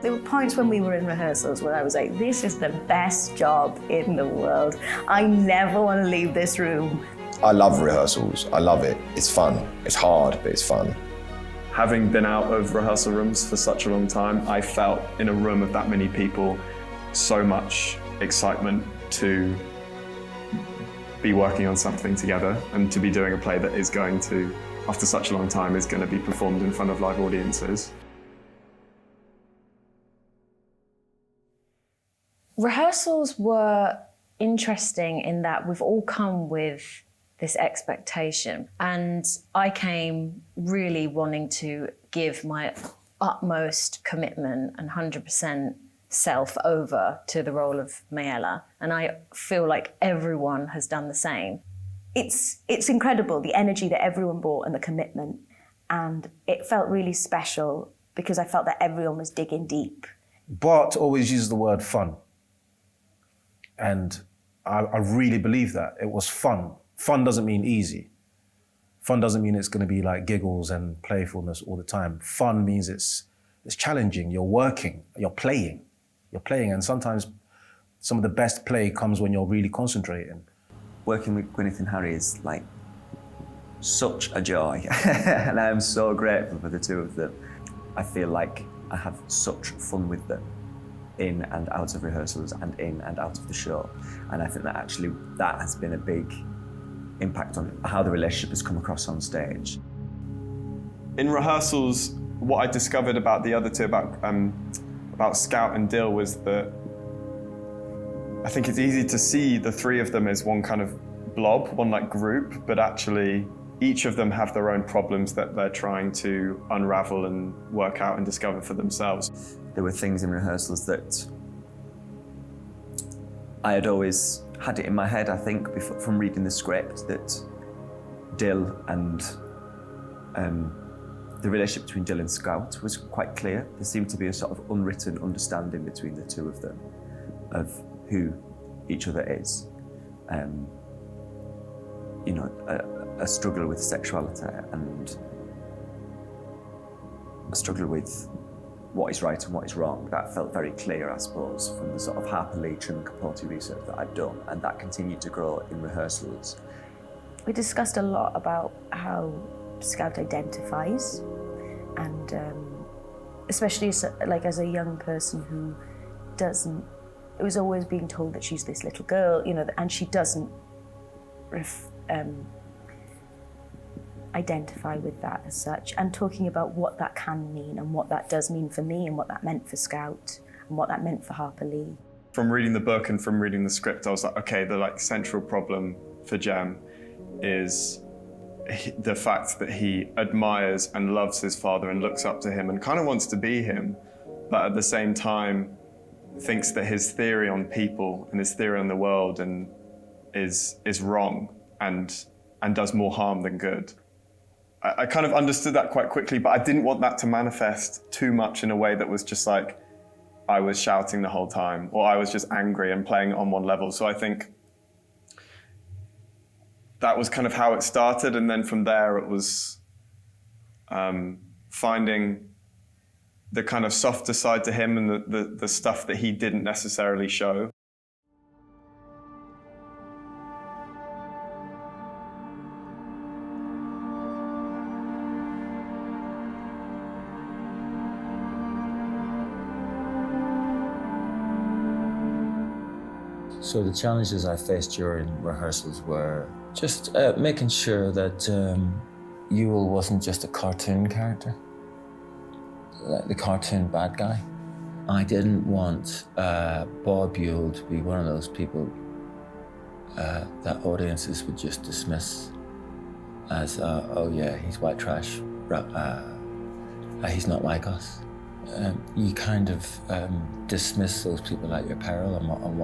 There were points when we were in rehearsals where I was like, this is the best job in the world. I never want to leave this room. I love rehearsals. I love it. It's fun. It's hard, but it's fun. Having been out of rehearsal rooms for such a long time, I felt in a room of that many people so much excitement to be working on something together and to be doing a play that is going to, after such a long time, is going to be performed in front of live audiences. Rehearsals were interesting in that we've all come with this expectation, and I came really wanting to give my utmost commitment and 100% self over to the role of Mayella, and I feel like everyone has done the same. It's incredible, the energy that everyone brought and the commitment, and it felt really special because I felt that everyone was digging deep. Bart always uses the word fun. And I really believe that. It was fun. Fun doesn't mean easy. Fun doesn't mean it's going to be like giggles and playfulness all the time. Fun means it's challenging. You're working, you're playing. And sometimes some of the best play comes when you're really concentrating. Working with Gwyneth and Harry is like such a joy. And I am so grateful for the two of them. I feel like I have such fun with them, in and out of rehearsals and in and out of the show. And I think that actually that has been a big impact on how the relationship has come across on stage. In rehearsals, what I discovered about the other two, about Scout and Dill, was that I think it's easy to see the three of them as one kind of blob, one like group, but actually each of them have their own problems that they're trying to unravel and work out and discover for themselves. There were things in rehearsals that I had always had it in my head, I think, before, from reading the script, that Dill and the relationship between Dill and Scout was quite clear. There seemed to be a sort of unwritten understanding between the two of them of who each other is. You know, a struggle with sexuality and a struggle with what is right and what is wrong. That felt very clear, I suppose, from the sort of Harper Lee, Truman Capote research that I'd done, and that continued to grow in rehearsals. We discussed a lot about how Scout identifies, and especially as a young person who was always being told that she's this little girl, you know, and she doesn't identify with that as such, and talking about what that can mean and what that does mean for me and what that meant for Scout and what that meant for Harper Lee. From reading the book and from reading the script, I was like, okay, the central problem for Jem is the fact that he admires and loves his father and looks up to him and kind of wants to be him, but at the same time thinks that his theory on people and his theory on the world is wrong and does more harm than good. I kind of understood that quite quickly, but I didn't want that to manifest too much in a way that was just like I was shouting the whole time or I was just angry and playing it on one level. So I think that was kind of how it started, and then from there it was finding the kind of softer side to him and the stuff that he didn't necessarily show. So the challenges I faced during rehearsals were just making sure that Ewell wasn't just a cartoon character, like the cartoon bad guy. I didn't want Bob Ewell to be one of those people that audiences would just dismiss as, oh yeah, he's white trash, he's not like us. You kind of dismiss those people at your peril and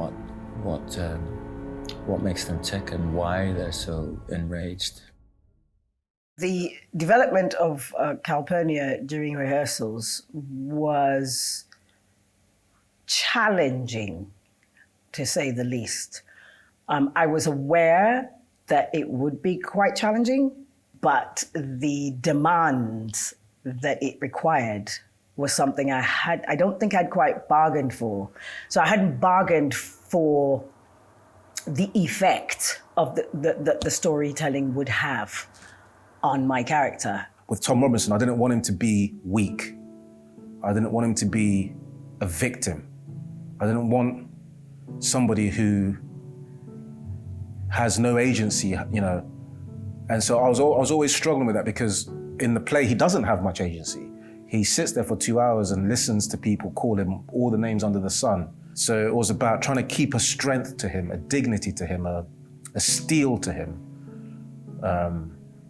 what makes them tick and why they're so enraged. The development of Calpernia during rehearsals was challenging, to say the least. I was aware that it would be quite challenging, but the demands that it required was something I don't think I'd quite bargained for. So I hadn't bargained for the effect of the storytelling would have on my character. With Tom Robinson, I didn't want him to be weak. I didn't want him to be a victim. I didn't want somebody who has no agency, you know. And so I was always struggling with that, because in the play, he doesn't have much agency. He sits there for 2 hours and listens to people call him all the names under the sun. So it was about trying to keep a strength to him, a dignity to him, a steel to him.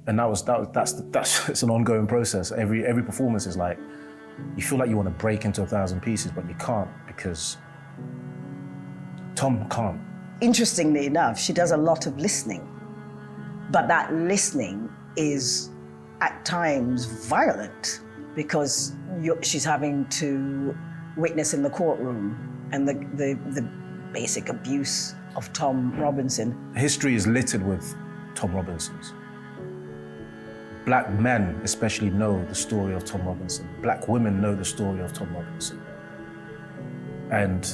And that's it's an ongoing process. Every performance is like, you feel like you want to break into 1,000 pieces, but you can't, because Tom can't. Interestingly enough, she does a lot of listening, but that listening is at times violent, because she's having to witness in the courtroom and the basic abuse of Tom Robinson. History is littered with Tom Robinsons. Black men especially know the story of Tom Robinson. Black women know the story of Tom Robinson. And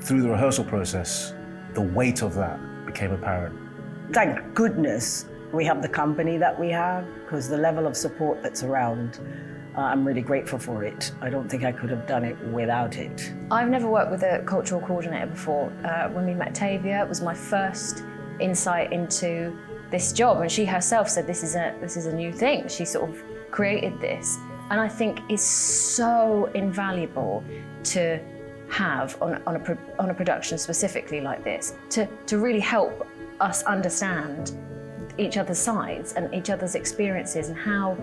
through the rehearsal process, the weight of that became apparent. Thank goodness we have the company that we have, because the level of support that's around, I'm really grateful for it. I don't think I could have done it without it. I've never worked with a cultural coordinator before. When we met Tavia, it was my first insight into this job, and she herself said this is a new thing. She sort of created this, and I think it's so invaluable to have on a production specifically like this, to really help us understand each other's sides and each other's experiences, and how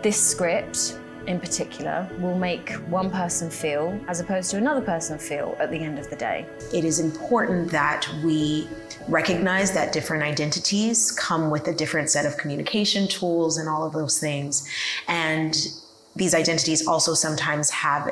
this script in particular will make one person feel as opposed to another person feel at the end of the day. It is important that we recognize that different identities come with a different set of communication tools and all of those things. And these identities also sometimes have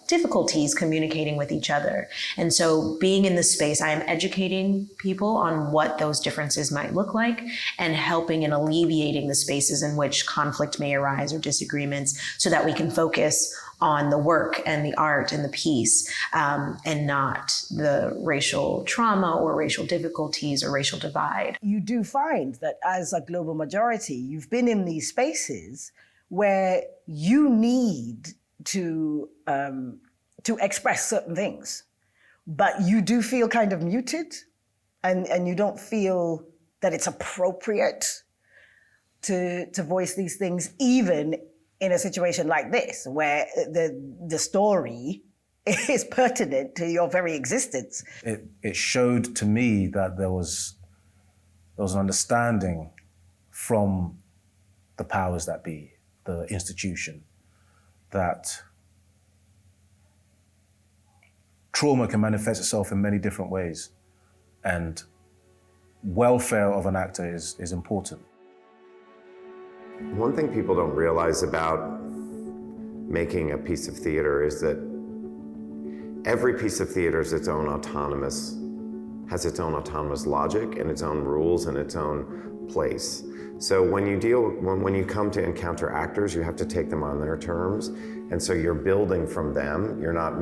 difficulties communicating with each other. And so being in this space, I am educating people on what those differences might look like, and helping and alleviating the spaces in which conflict may arise or disagreements, so that we can focus on the work and the art and the piece, and not the racial trauma or racial difficulties or racial divide. You do find that as a global majority, you've been in these spaces where you need to express certain things, but you do feel kind of muted, and you don't feel that it's appropriate to voice these things, even in a situation like this, where the story is pertinent to your very existence. It showed to me that there was an understanding from the powers that be, the institution, that trauma can manifest itself in many different ways, and welfare of an actor is important. One thing people don't realize about making a piece of theater is that every piece of theater has its own autonomous logic and its own rules and its own place. So when you come to encounter actors, you have to take them on their terms, and so you're building from them. You're not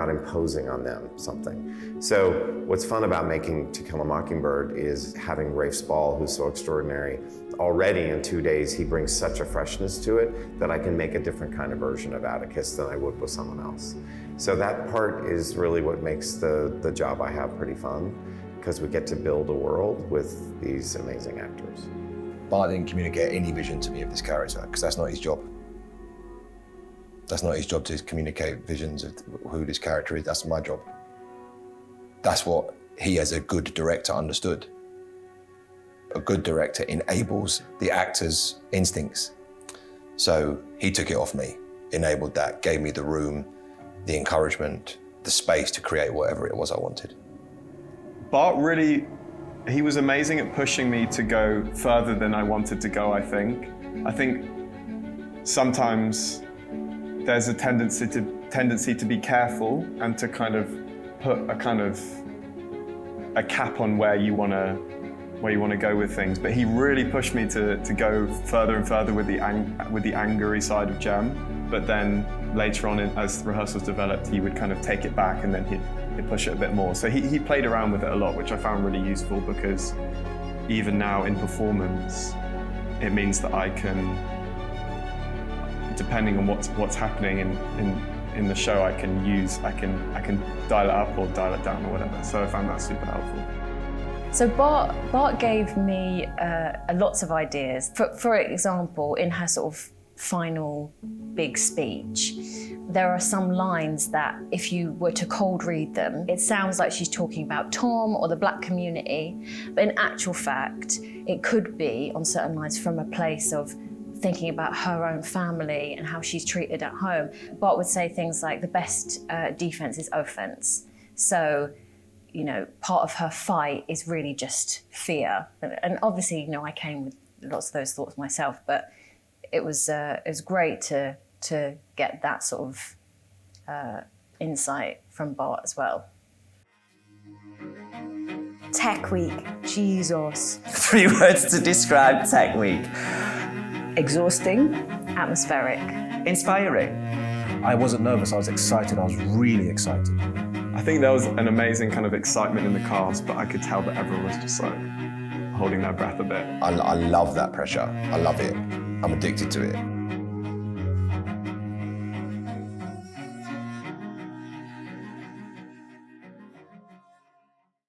imposing on them something. So what's fun about making To Kill a Mockingbird is having Rafe Spall, who's so extraordinary. Already in 2 days, he brings such a freshness to it that I can make a different kind of version of Atticus than I would with someone else. So that part is really what makes the job I have pretty fun, because we get to build a world with these amazing actors. Bart didn't communicate any vision to me of this character, because that's not his job. That's not his job to communicate visions of who this character is. That's my job. That's what he, as a good director, understood. A good director enables the actor's instincts. So he took it off me, enabled that, gave me the room, the encouragement, the space to create whatever it was I wanted. Bart really, he was amazing at pushing me to go further than I wanted to go, I think. I think sometimes there's a tendency to be careful and to kind of put a cap on where you want to want to go with things. But he really pushed me to go further and further with the angery side of Jem. But then later on, as rehearsals developed, he would kind of take it back and then he'd push it a bit more. So he played around with it a lot, which I found really useful, because even now in performance, it means that I can, depending on what's happening in the show, I can dial it up or dial it down or whatever. So I found that super helpful. So Bart gave me lots of ideas. For example, in her sort of final big speech, there are some lines that if you were to cold read them, it sounds like she's talking about Tom or the black community, but in actual fact, it could be on certain lines from a place of thinking about her own family and how she's treated at home. Bart would say things like, the best defense is offense. So, you know, part of her fight is really just fear. And obviously, you know, I came with lots of those thoughts myself, but it was great to get that sort of insight from Bart as well. Tech Week, Jesus. 3 words to describe Tech Week. Exhausting. Atmospheric. Inspiring. I wasn't nervous, I was excited, I was really excited. I think there was an amazing kind of excitement in the cast, but I could tell that everyone was just like holding their breath a bit. I love that pressure. I love it. I'm addicted to it.